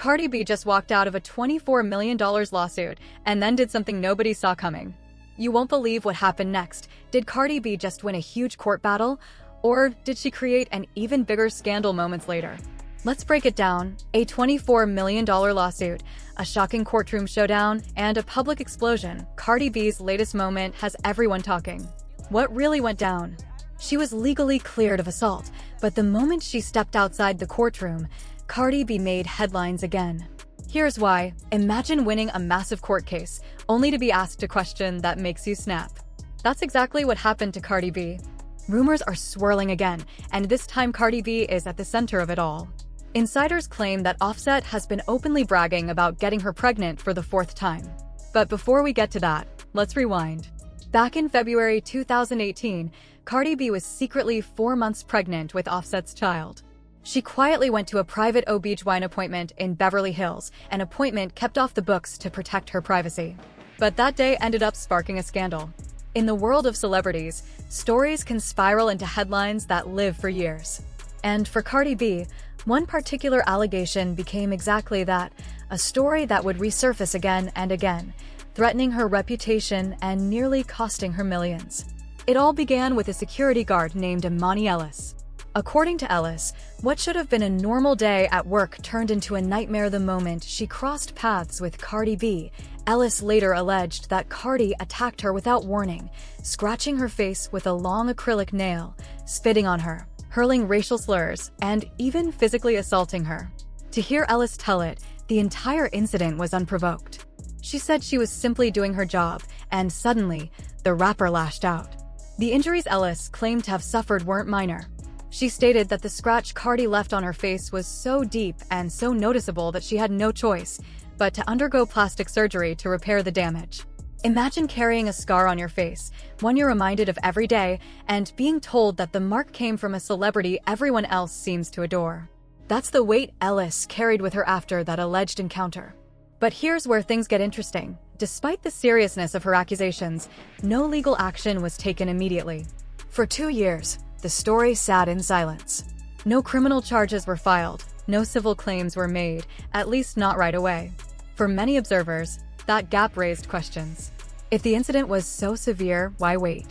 Cardi B just walked out of a $24 million lawsuit and then did something nobody saw coming. You won't believe what happened next. Did Cardi B just win a huge court battle? Or did she create an even bigger scandal moments later? Let's break it down. A $24 million lawsuit, a shocking courtroom showdown, and a public explosion. Cardi B's latest moment has everyone talking. What really went down? She was legally cleared of assault, but the moment she stepped outside the courtroom, Cardi B made headlines again. Here's why. Imagine winning a massive court case, only to be asked a question that makes you snap. That's exactly what happened to Cardi B. Rumors are swirling again, and this time Cardi B is at the center of it all. Insiders claim that Offset has been openly bragging about getting her pregnant for the fourth time. But before we get to that, let's rewind. Back in February 2018, Cardi B was secretly 4 months pregnant with Offset's child. She quietly went to a private OB/GYN appointment in Beverly Hills, an appointment kept off the books to protect her privacy. But that day ended up sparking a scandal. In the world of celebrities, stories can spiral into headlines that live for years. And for Cardi B, one particular allegation became exactly that, a story that would resurface again and again, threatening her reputation and nearly costing her millions. It all began with a security guard named Imani Ellis. According to Ellis, what should have been a normal day at work turned into a nightmare the moment she crossed paths with Cardi B. Ellis later alleged that Cardi attacked her without warning, scratching her face with a long acrylic nail, spitting on her, hurling racial slurs, and even physically assaulting her. To hear Ellis tell it, the entire incident was unprovoked. She said she was simply doing her job, and suddenly, the rapper lashed out. The injuries Ellis claimed to have suffered weren't minor. She stated that the scratch Cardi left on her face was so deep and so noticeable that she had no choice but to undergo plastic surgery to repair the damage. Imagine carrying a scar on your face, one you're reminded of every day, and being told that the mark came from a celebrity everyone else seems to adore. That's the weight Ellis carried with her after that alleged encounter. But here's where things get interesting. Despite the seriousness of her accusations, no legal action was taken immediately. For 2 years, the story sat in silence. No criminal charges were filed, no civil claims were made, at least not right away. For many observers, that gap raised questions. If the incident was so severe, why wait?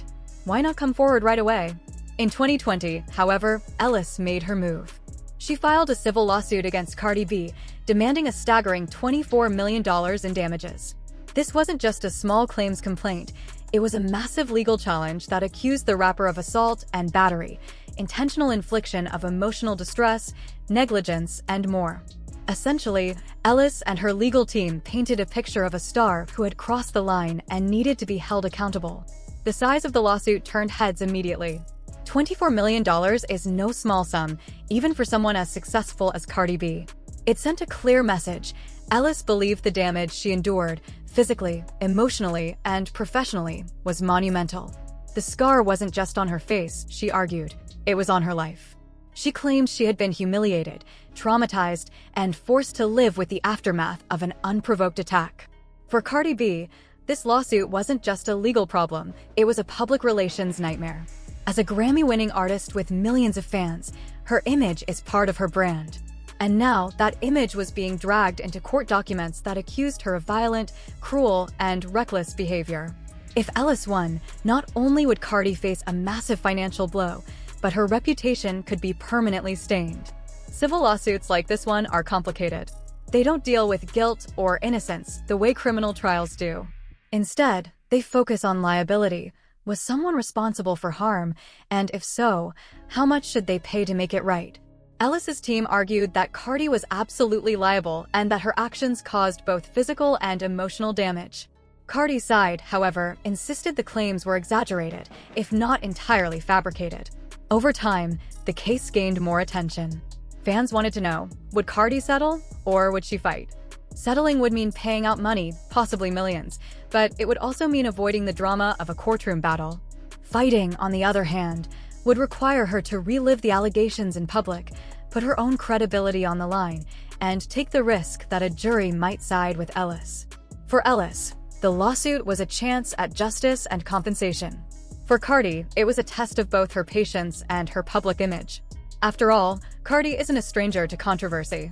Why not come forward right away? In 2020, however, Ellis made her move. She filed a civil lawsuit against Cardi B, demanding a staggering $24 million in damages. This wasn't just a small claims complaint, it was a massive legal challenge that accused the rapper of assault and battery, intentional infliction of emotional distress, negligence, and more. Essentially, Ellis and her legal team painted a picture of a star who had crossed the line and needed to be held accountable. The size of the lawsuit turned heads immediately. $24 million is no small sum, even for someone as successful as Cardi B. It sent a clear message. Ellis believed the damage she endured, physically, emotionally, and professionally, was monumental. The scar wasn't just on her face, she argued. It was on her life. She claimed she had been humiliated, traumatized, and forced to live with the aftermath of an unprovoked attack. For Cardi B, this lawsuit wasn't just a legal problem, it was a public relations nightmare. As a Grammy-winning artist with millions of fans, her image is part of her brand. And now, that image was being dragged into court documents that accused her of violent, cruel, and reckless behavior. If Ellis won, not only would Cardi face a massive financial blow, but her reputation could be permanently stained. Civil lawsuits like this one are complicated. They don't deal with guilt or innocence the way criminal trials do. Instead, they focus on liability. Was someone responsible for harm? And if so, how much should they pay to make it right? Ellis's team argued that Cardi was absolutely liable and that her actions caused both physical and emotional damage. Cardi's side, however, insisted the claims were exaggerated, if not entirely fabricated. Over time, the case gained more attention. Fans wanted to know, would Cardi settle, or would she fight? Settling would mean paying out money, possibly millions, but it would also mean avoiding the drama of a courtroom battle. Fighting, on the other hand, would require her to relive the allegations in public, put her own credibility on the line, and take the risk that a jury might side with Ellis. For Ellis, the lawsuit was a chance at justice and compensation. For Cardi, it was a test of both her patience and her public image. After all, Cardi isn't a stranger to controversy.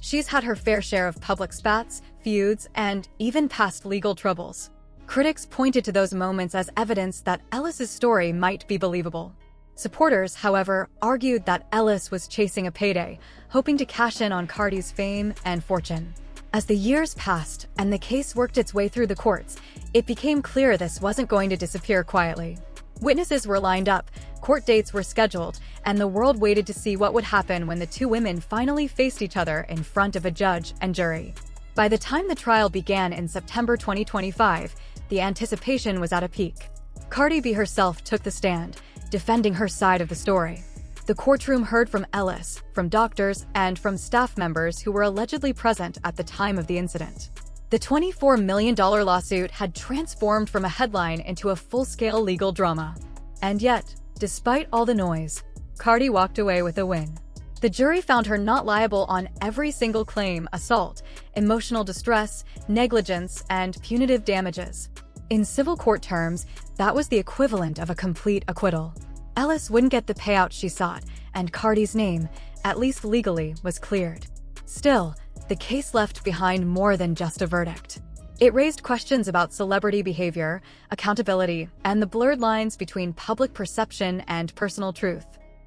She's had her fair share of public spats, feuds, and even past legal troubles. Critics pointed to those moments as evidence that Ellis's story might be believable. Supporters, however, argued that Ellis was chasing a payday, hoping to cash in on Cardi's fame and fortune. As the years passed and the case worked its way through the courts, it became clear this wasn't going to disappear quietly. Witnesses were lined up, court dates were scheduled, and the world waited to see what would happen when the two women finally faced each other in front of a judge and jury. By the time the trial began in September 2025, the anticipation was at a peak. Cardi B herself took the stand, defending her side of the story. The courtroom heard from Ellis, from doctors, and from staff members who were allegedly present at the time of the incident. The $24 million lawsuit had transformed from a headline into a full-scale legal drama. And yet, despite all the noise, Cardi walked away with a win. The jury found her not liable on every single claim: assault, emotional distress, negligence, and punitive damages. In civil court terms, that was the equivalent of a complete acquittal. Ellis wouldn't get the payout she sought, and Cardi's name, at least legally, was cleared. Still, the case left behind more than just a verdict. It raised questions about celebrity behavior, accountability, and the blurred lines between public perception and personal truth.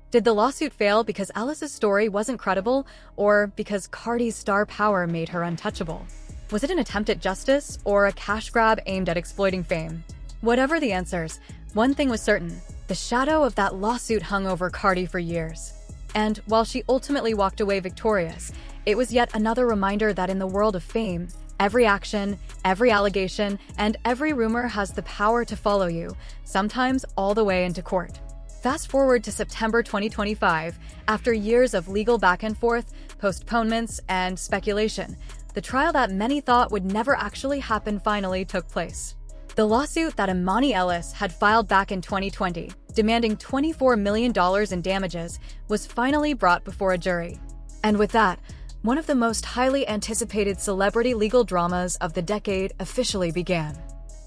Did the lawsuit fail because Ellis's story wasn't credible, or because Cardi's star power made her untouchable? Was it an attempt at justice, or a cash grab aimed at exploiting fame? Whatever the answers, one thing was certain: the shadow of that lawsuit hung over Cardi for years. And while she ultimately walked away victorious, it was yet another reminder that in the world of fame, every action, every allegation, and every rumor has the power to follow you, sometimes all the way into court. Fast forward to September 2025, after years of legal back and forth, postponements, and speculation, the trial that many thought would never actually happen finally took place. The lawsuit that Imani Ellis had filed back in 2020, demanding $24 million in damages, was finally brought before a jury. And with that, one of the most highly anticipated celebrity legal dramas of the decade officially began.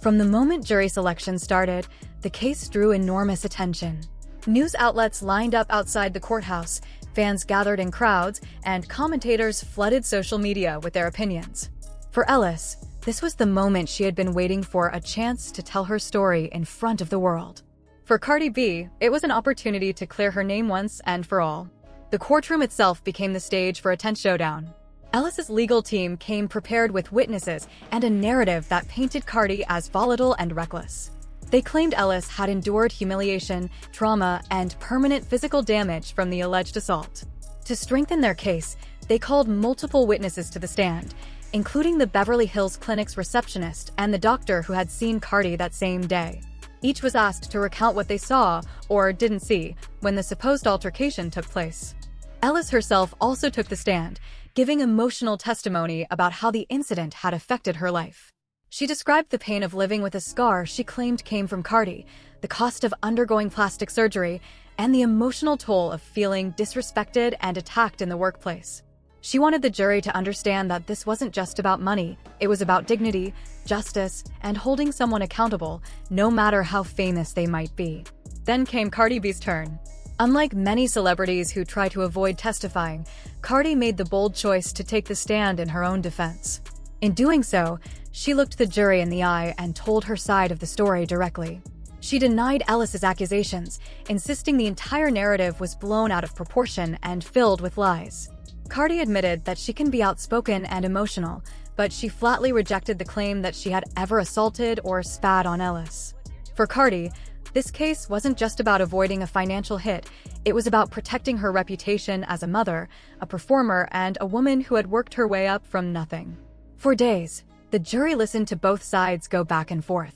From the moment jury selection started, the case drew enormous attention. News outlets lined up outside the courthouse, fans gathered in crowds, and commentators flooded social media with their opinions. For Ellis, this was the moment she had been waiting for: a chance to tell her story in front of the world. For Cardi B, it was an opportunity to clear her name once and for all. The courtroom itself became the stage for a tense showdown. Ellis's legal team came prepared with witnesses and a narrative that painted Cardi as volatile and reckless. They claimed Ellis had endured humiliation, trauma, and permanent physical damage from the alleged assault. To strengthen their case, they called multiple witnesses to the stand, including the Beverly Hills Clinic's receptionist and the doctor who had seen Cardi that same day. Each was asked to recount what they saw, or didn't see, when the supposed altercation took place. Ellis herself also took the stand, giving emotional testimony about how the incident had affected her life. She described the pain of living with a scar she claimed came from Cardi, the cost of undergoing plastic surgery, and the emotional toll of feeling disrespected and attacked in the workplace. She wanted the jury to understand that this wasn't just about money, it was about dignity, justice, and holding someone accountable, no matter how famous they might be. Then came Cardi B's turn. Unlike many celebrities who try to avoid testifying, Cardi made the bold choice to take the stand in her own defense. In doing so, she looked the jury in the eye and told her side of the story directly. She denied Ellis's accusations, insisting the entire narrative was blown out of proportion and filled with lies. Cardi admitted that she can be outspoken and emotional, but she flatly rejected the claim that she had ever assaulted or spat on Ellis. For Cardi, this case wasn't just about avoiding a financial hit, it was about protecting her reputation as a mother, a performer, and a woman who had worked her way up from nothing. For days, the jury listened to both sides go back and forth.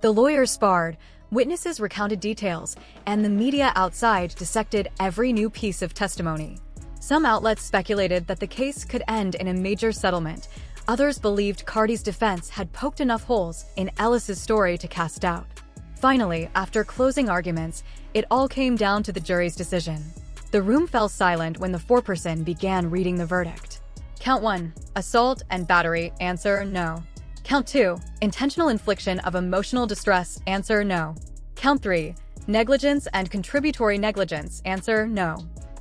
The lawyers sparred, witnesses recounted details, and the media outside dissected every new piece of testimony. Some outlets speculated that the case could end in a major settlement. Others believed Cardi's defense had poked enough holes in Ellis's story to cast doubt. Finally, after closing arguments, it all came down to the jury's decision. The room fell silent when the foreperson began reading the verdict. Count 1, assault and battery, answer no. Count 2, intentional infliction of emotional distress, answer no. Count 3, negligence and contributory negligence, answer no.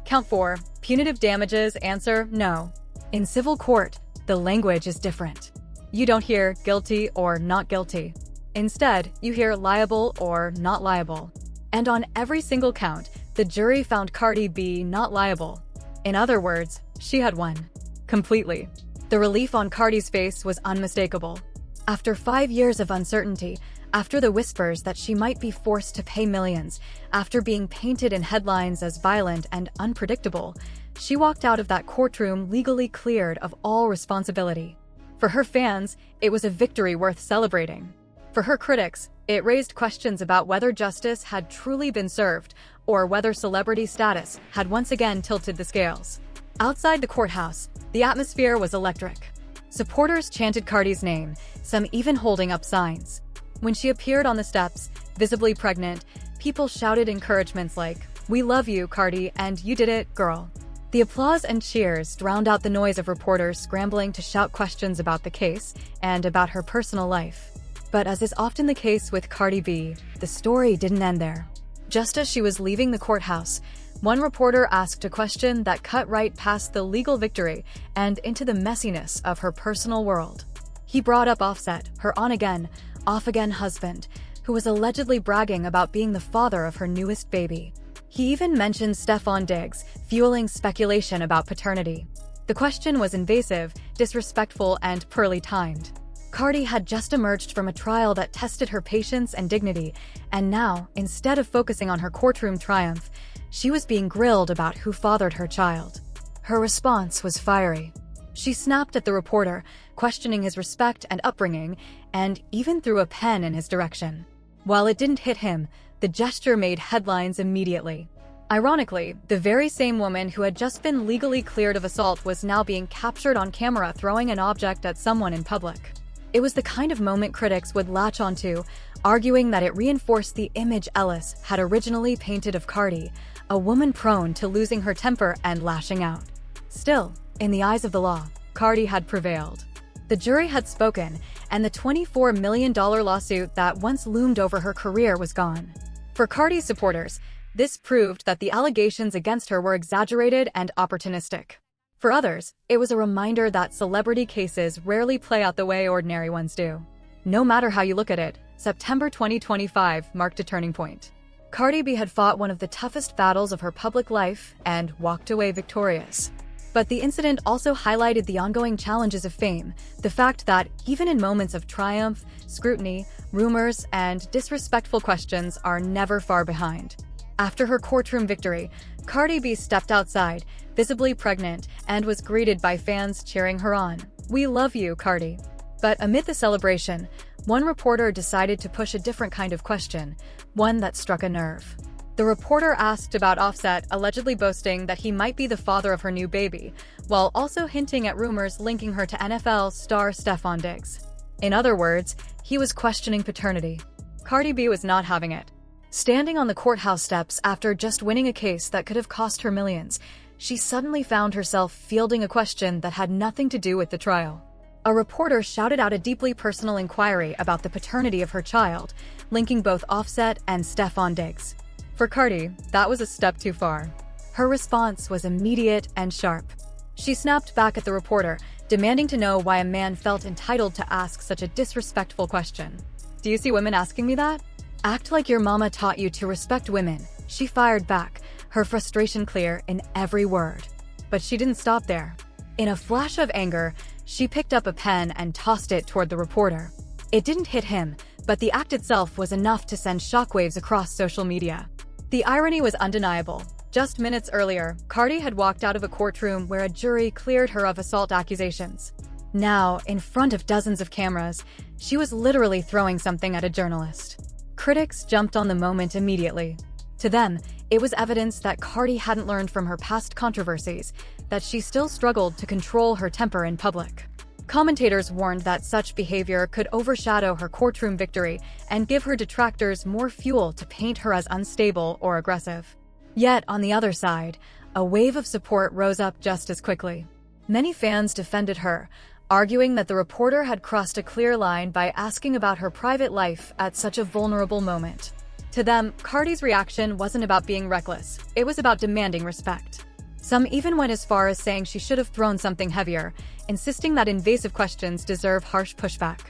Count 4, punitive damages, answer no. In civil court, the language is different. You don't hear guilty or not guilty. Instead, you hear liable or not liable. And on every single count, the jury found Cardi B not liable. In other words, she had won. Completely. The relief on Cardi's face was unmistakable. After 5 years of uncertainty, after the whispers that she might be forced to pay millions, after being painted in headlines as violent and unpredictable, she walked out of that courtroom legally cleared of all responsibility. For her fans, it was a victory worth celebrating. For her critics, it raised questions about whether justice had truly been served or whether celebrity status had once again tilted the scales. Outside the courthouse, the atmosphere was electric. Supporters chanted Cardi's name, some even holding up signs. When she appeared on the steps, visibly pregnant, people shouted encouragements like, "We love you, Cardi, and you did it, girl." The applause and cheers drowned out the noise of reporters scrambling to shout questions about the case and about her personal life. But as is often the case with Cardi B, the story didn't end there. Just as she was leaving the courthouse, one reporter asked a question that cut right past the legal victory and into the messiness of her personal world. He brought up Offset, her on-again, off-again husband, who was allegedly bragging about being the father of her newest baby. He even mentioned Stefon Diggs, fueling speculation about paternity. The question was invasive, disrespectful, and poorly timed. Cardi had just emerged from a trial that tested her patience and dignity, and now, instead of focusing on her courtroom triumph, she was being grilled about who fathered her child. Her response was fiery. She snapped at the reporter, questioning his respect and upbringing, and even threw a pen in his direction. While it didn't hit him, the gesture made headlines immediately. Ironically, the very same woman who had just been legally cleared of assault was now being captured on camera throwing an object at someone in public. It was the kind of moment critics would latch onto, arguing that it reinforced the image Ellis had originally painted of Cardi, a woman prone to losing her temper and lashing out. Still, in the eyes of the law, Cardi had prevailed. The jury had spoken, and the $24 million lawsuit that once loomed over her career was gone. For Cardi's supporters, this proved that the allegations against her were exaggerated and opportunistic. For others, it was a reminder that celebrity cases rarely play out the way ordinary ones do. No matter how you look at it, September 2025 marked a turning point. Cardi B had fought one of the toughest battles of her public life and walked away victorious. But the incident also highlighted the ongoing challenges of fame, the fact that even in moments of triumph, scrutiny, rumors, and disrespectful questions are never far behind. After her courtroom victory, Cardi B stepped outside, visibly pregnant, and was greeted by fans cheering her on. "We love you, Cardi." But amid the celebration, one reporter decided to push a different kind of question, one that struck a nerve. The reporter asked about Offset allegedly boasting that he might be the father of her new baby, while also hinting at rumors linking her to NFL star Stefon Diggs. In other words, he was questioning paternity. Cardi B was not having it. Standing on the courthouse steps after just winning a case that could have cost her millions, she suddenly found herself fielding a question that had nothing to do with the trial. A reporter shouted out a deeply personal inquiry about the paternity of her child, linking both Offset and Stefon Diggs. For Cardi, that was a step too far. Her response was immediate and sharp. She snapped back at the reporter, demanding to know why a man felt entitled to ask such a disrespectful question. "Do you see women asking me that? Act like your mama taught you to respect women," she fired back, her frustration clear in every word. But she didn't stop there. In a flash of anger, she picked up a pen and tossed it toward the reporter. It didn't hit him, but the act itself was enough to send shockwaves across social media. The irony was undeniable. Just minutes earlier, Cardi had walked out of a courtroom where a jury cleared her of assault accusations. Now, in front of dozens of cameras, she was literally throwing something at a journalist. Critics jumped on the moment immediately. To them, it was evidence that Cardi hadn't learned from her past controversies, that she still struggled to control her temper in public. Commentators warned that such behavior could overshadow her courtroom victory and give her detractors more fuel to paint her as unstable or aggressive. Yet, on the other side, a wave of support rose up just as quickly. Many fans defended her, arguing that the reporter had crossed a clear line by asking about her private life at such a vulnerable moment. To them, Cardi's reaction wasn't about being reckless, it was about demanding respect. Some even went as far as saying she should have thrown something heavier, insisting that invasive questions deserve harsh pushback.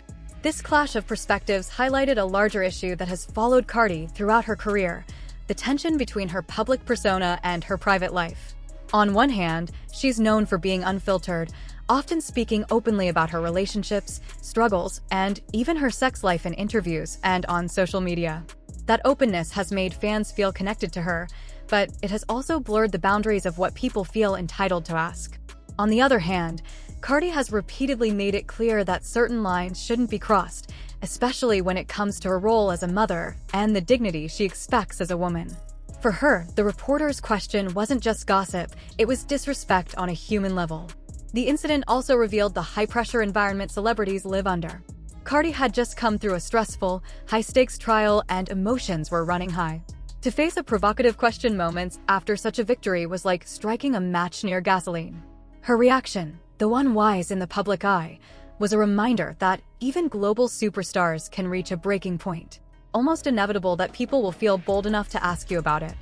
This clash of perspectives highlighted a larger issue that has followed Cardi throughout her career: the tension between her public persona and her private life. On one hand, she's known for being unfiltered, often speaking openly about her relationships, struggles, and even her sex life in interviews and on social media. That openness has made fans feel connected to her, but it has also blurred the boundaries of what people feel entitled to ask. On the other hand, Cardi has repeatedly made it clear that certain lines shouldn't be crossed, especially when it comes to her role as a mother and the dignity she expects as a woman. For her, the reporter's question wasn't just gossip, it was disrespect on a human level. The incident also revealed the high-pressure environment celebrities live under. Cardi had just come through a stressful, high-stakes trial and emotions were running high. To face a provocative question moments after such a victory was like striking a match near gasoline. Her reaction, the one wise in the public eye, was a reminder that even global superstars can reach a breaking point. Almost inevitable that people will feel bold enough to ask you about it.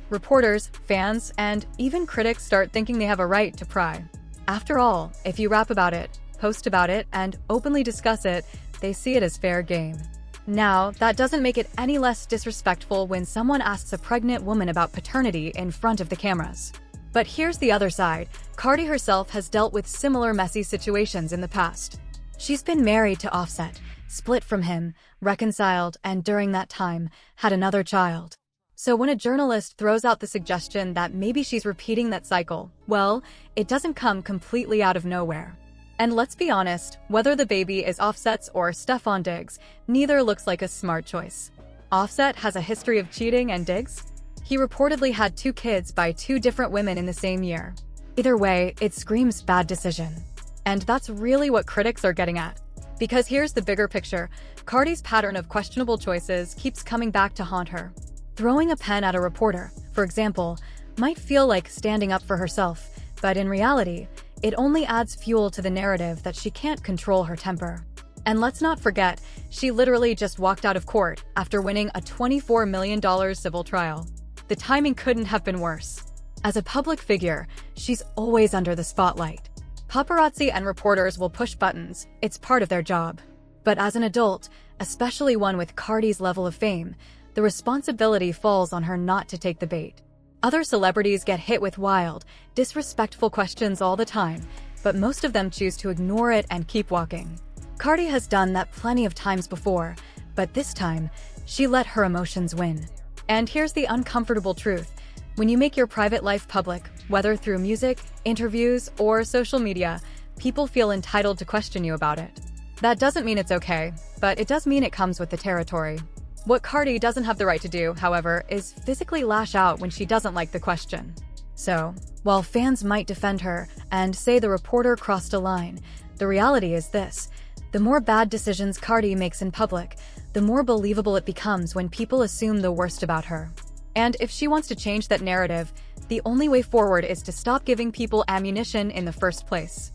Reporters, fans, and even critics start thinking they have a right to pry. After all, if you rap about it, post about it, and openly discuss it, they see it as fair game. Now, that doesn't make it any less disrespectful when someone asks a pregnant woman about paternity in front of the cameras. But here's the other side. Cardi herself has dealt with similar messy situations in the past. She's been married to Offset, split from him, reconciled, and during that time, had another child. So when a journalist throws out the suggestion that maybe she's repeating that cycle, well, it doesn't come completely out of nowhere. And let's be honest, whether the baby is Offset's or Stefon Diggs, neither looks like a smart choice. Offset has a history of cheating and Diggs? He reportedly had 2 kids by 2 different women in the same year. Either way, it screams bad decision. And that's really what critics are getting at. Because here's the bigger picture: Cardi's pattern of questionable choices keeps coming back to haunt her. Throwing a pen at a reporter, for example, might feel like standing up for herself, but in reality, it only adds fuel to the narrative that she can't control her temper. And let's not forget, she literally just walked out of court after winning a $24 million civil trial. The timing couldn't have been worse. As a public figure, she's always under the spotlight. Paparazzi and reporters will push buttons, it's part of their job. But as an adult, especially one with Cardi's level of fame, the responsibility falls on her not to take the bait. Other celebrities get hit with wild, disrespectful questions all the time, but most of them choose to ignore it and keep walking. Cardi has done that plenty of times before, but this time, she let her emotions win. And here's the uncomfortable truth: when you make your private life public, whether through music, interviews, or social media, people feel entitled to question you about it. That doesn't mean it's okay, but it does mean it comes with the territory. What Cardi doesn't have the right to do, however, is physically lash out when she doesn't like the question. So, while fans might defend her and say the reporter crossed a line, the reality is this: the more bad decisions Cardi makes in public, the more believable it becomes when people assume the worst about her. And if she wants to change that narrative, the only way forward is to stop giving people ammunition in the first place.